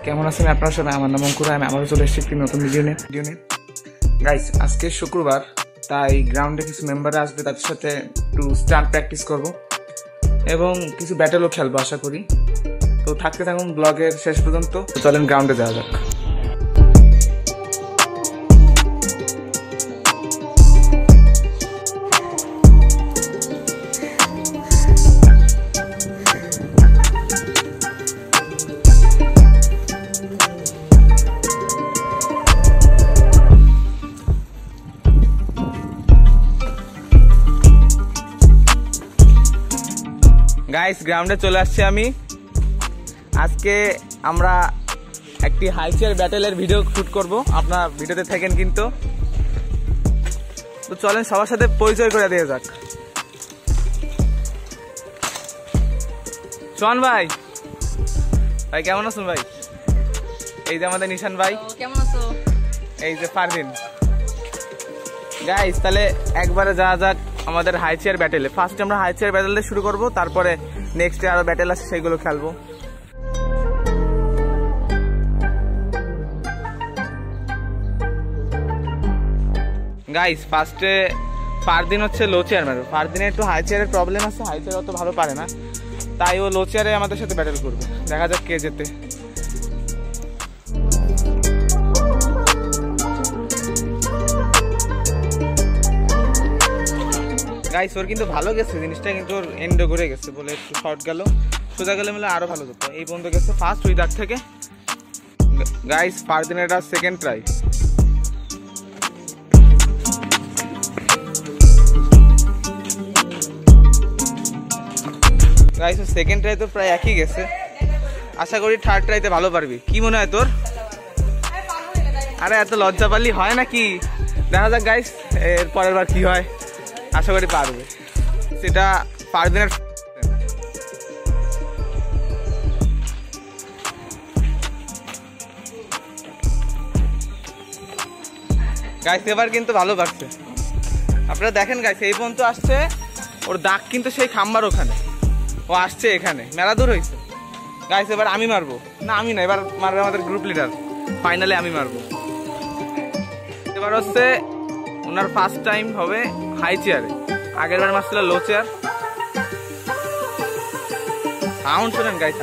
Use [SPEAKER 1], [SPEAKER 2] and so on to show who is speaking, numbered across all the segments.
[SPEAKER 1] কেমন আছেন আপনারা সবাই? আমার নাম অঙ্কুর, আমি আবারও চলে এসেছি একটি নতুন ভিডিও নিয়ে। গাইস, আজকে শুক্রবার, তাই গ্রাউন্ডে কিছু মেম্বার আসবে, তাদের সাথে একটু স্টান্ট প্র্যাকটিস করব এবং কিছু ব্যাটেলও খেলবো আশা করি। তো থাকতে থাকুন ব্লগের শেষ পর্যন্ত। চলেন গ্রাউন্ডে যাওয়া যাক। গাইস, গ্রাউন্ডে চলে আসছি আমি। আজকে আমরা একটি হাই চেয়ার ব্যাটেলের ভিডিও শুট করব, আপনারা ভিডিওতে থাকেন কিন্তু। তো চলেন সবার সাথে পরিচয় করে দিয়ে যাক। সোহান ভাই, ভাই কেমন আছেন ভাই? এই যে আমাদের নিশান ভাই।
[SPEAKER 2] কেমন আছো?
[SPEAKER 1] এই যে ফারদিন। গাইস, তাহলে একবারে যাওয়া যাক আমাদের হাই চেয়ার ব্যাটেলে। ফার্স্ট আমরা হাই চেয়ার ব্যাটেল দিয়ে শুরু করব, তারপরে নেক্সট আরো ব্যাটেল আছে সেগুলো খেলবো। গাইস, ফার্স্টে ফারদিন হচ্ছে লো চেয়ার মারবে। ফারদিনের একটু হাই চেয়ারের প্রবলেম আছে, হাই চেয়ার অত ভালো পারে না, তাই ও লো চেয়ারে আমাদের সাথে ব্যাটেল করবে। দেখা যাক কে জেতে। গাইস, ওর কিন্তু ভালো গেছে জিনিসটা, কিন্তু ওর এন্ডো ঘুরে গেছে বলে একটু শর্ট গেল। সোজা গেলে মিলে আরো ভালো যেত। এই বন্ধু গেছে ফার্স্ট ওই দাগ থেকে। গাইস, ফারদিনের এটা second try. Guys, second try তো প্রায় একই গেছে। আশা করি থার্ড ট্রাইতে ভালো পারবি। কি মনে হয় তোর? আরে এত লজ্জা পারলি হয় নাকি? দেখা যাক গাইস, এর পরের বার কি হয়। আশা করি পারবে। সেটা ফারদিনের গাইস, এবার কিন্তু ভালো পারছে। আপনারা দেখেন গাইস, এই পর্যন্ত আসছে। ওর দাগ কিন্তু সেই খাম্বার ওখানে, ও আসছে এখানে, মেলা দূর হয়েছে। গাইস, এবার আমি মারবো। না, আমি না, এবার মারবে আমাদের গ্রুপ লিডার। ফাইনালে আমি মারবো। এবার হচ্ছে ওনার ফার্স্ট টাইম হবে হাই চেয়ারে। আগের বার মারছিল লো চেয়ার। সাউন্ড শোনেন গাইস,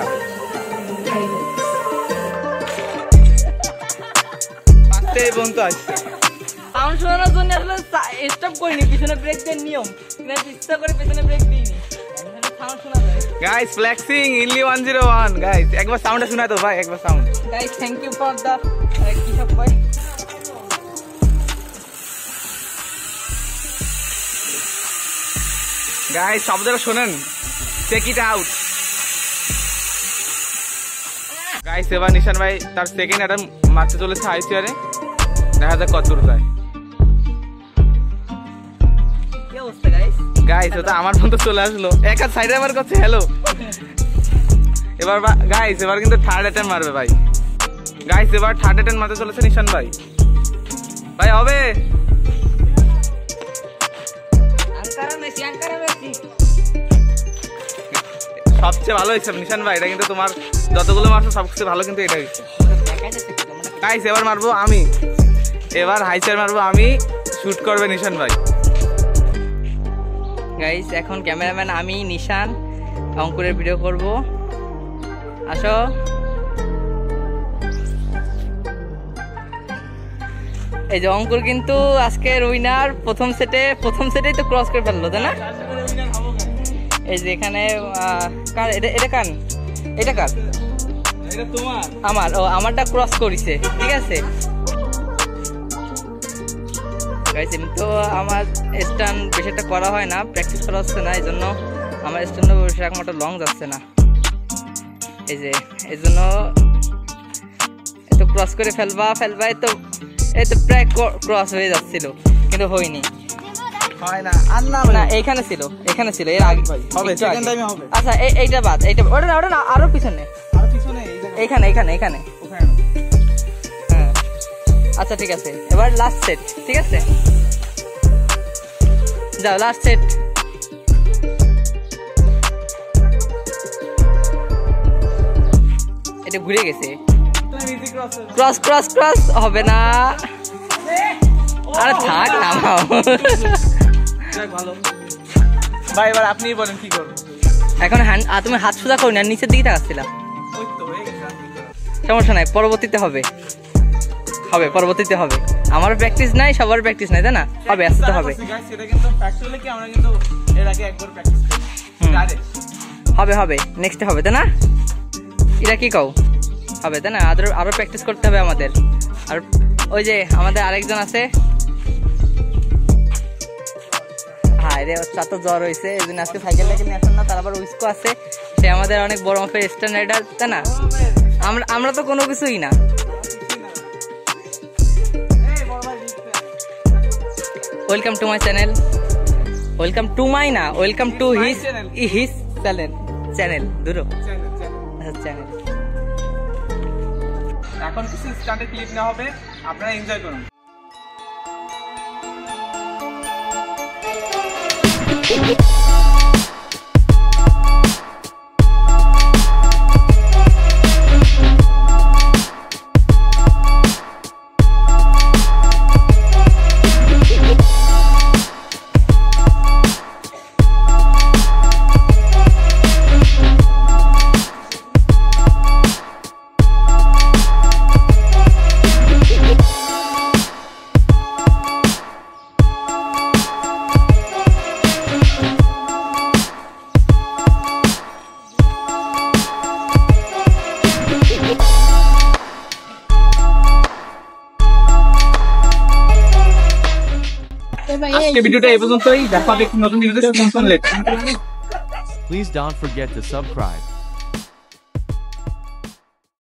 [SPEAKER 1] ফার্স্টে এই পর্যন্ত আসছে।
[SPEAKER 2] সাউন্ড শোনানোর জন্য আসলে স্টপ করিনি, পিছনে ব্রেক দেওয়ার নিয়ম, কিন্তু ইচ্ছা করে পিছনে ব্রেক দিইনি। সাউন্ড শোনা যায়।
[SPEAKER 1] Guys, flexing ইনলি 101। গাইস, একবার সাউন্ডটা শোনায় তো ভাই, একবার sound.
[SPEAKER 2] Guys, thank you for the কি সব ভাই।
[SPEAKER 1] গাইস, শব্দটা শোনেন, চেক ইট আউট। গাইস, এবার নিশান ভাই তার সেকেন্ড অ্যাটেম্প মারতে চলেছে হাই চেয়ারে। দেখা যাক কত দূর যায়।
[SPEAKER 2] কি অবস্থা গাইস?
[SPEAKER 1] গাইস, ওটা আমার ফোন তো চলে আসলো। এক হাত সাইডে আমার কাছে হ্যালো। এবার গাইস, এবার কিন্তু থার্ড অ্যাটেম্প মারবে ভাই। গাইস, এবার থার্ড অ্যাটেম্প মারতে চলেছে নিশান ভাই। ভাই হবে? সবচেয়ে ভালো হয়েছে নিশান ভাই, এটা কিন্তু তোমার যতগুলো মারছো সবচেয়ে ভালো কিন্তু এটা হয়েছে। গাইস, এবার মারবো আমি। এবার হাই চেয়ার মারবো আমি, শুট করবে নিশান ভাই।
[SPEAKER 2] গাইস, এখন ক্যামেরাম্যান আমি, নিশান, অঙ্কুরের ভিডিও করব। আসো। এই যে অঙ্কুর কিন্তু আজকের উইনার। প্রথম সেটেই তো ক্রস করে ফেললো, তাই না? এই যে এখানে এটা কার? এটা কার? আমার। ও, আমারটা ক্রস করেছে, ঠিক আছে। গাইস, তো আমার স্টান বেশি একটা করা হয় না, প্র্যাকটিস করা হচ্ছে না, এই জন্য আমার স্টানও সেরকম একটা লং যাচ্ছে না। এই জন্য এত ক্রস করে ফেলবা এই তো প্রায় ক্রস হয়ে যাচ্ছিল, কিন্তু হয়নি।
[SPEAKER 1] হয় না, আর না,
[SPEAKER 2] এখানে ছিল এর আগে
[SPEAKER 1] হবে, সেকেন্ড টাইমে হবে।
[SPEAKER 2] আচ্ছা, এইটা বাদ, ওটা না, আরো পিছনে, এখানে হ্যাঁ। আচ্ছা, ঠিক আছে, এবার লাস্ট সেট, ঠিক আছে, যাও লাস্ট সেট। এটা ঘুরে গেছে, ক্রস ক্রস ক্রস হবে না। আরে থাক নামাও।
[SPEAKER 1] ভালো ভাই, এবার আপনিই বলেন কি করবো
[SPEAKER 2] এখন তুমি হাত সোজা করো না, নিচের দিকে তাকাচ্ছিলাম। সমস্যা নাই, পরবর্তীতে হবে, হবে পরবর্তীতে হবে। আমারও প্র্যাকটিস নাই, সবার প্র্যাকটিস নাই, তাই না? হবে, আসতে হবে। হবে হবে, নেক্সট হবে, তাই না? এটা কি কও? হবে, তাই না? আরো প্র্যাকটিস করতে হবে আমাদের। আর ওই যে আমাদের আরেকজন আছে, হ্যাঁ রে, ওর তো জ্বর হয়েছে, এই জন্য আজকে সাইকেল নিয়ে আসেন না। তার আবার উইস্কো আছে, সে আমাদের অনেক বড় মাপের স্ট্যান্ড রাইডার, তাই না? আমরা তো কোনো কিছুই না। Welcome to my channel, welcome to my না, ওয়েলকাম টু হিজ চ্যানেল দুটো চ্যানেল।
[SPEAKER 1] এখন কিছু স্টান্টের ক্লিপ নেওয়া হবে, আপনারা এনজয় করুন। আজকে ভিডিওটা এই পর্যন্তই, দেখা হবে একটি নতুন ভিডিওতে।
[SPEAKER 3] Please don't forget to subscribe.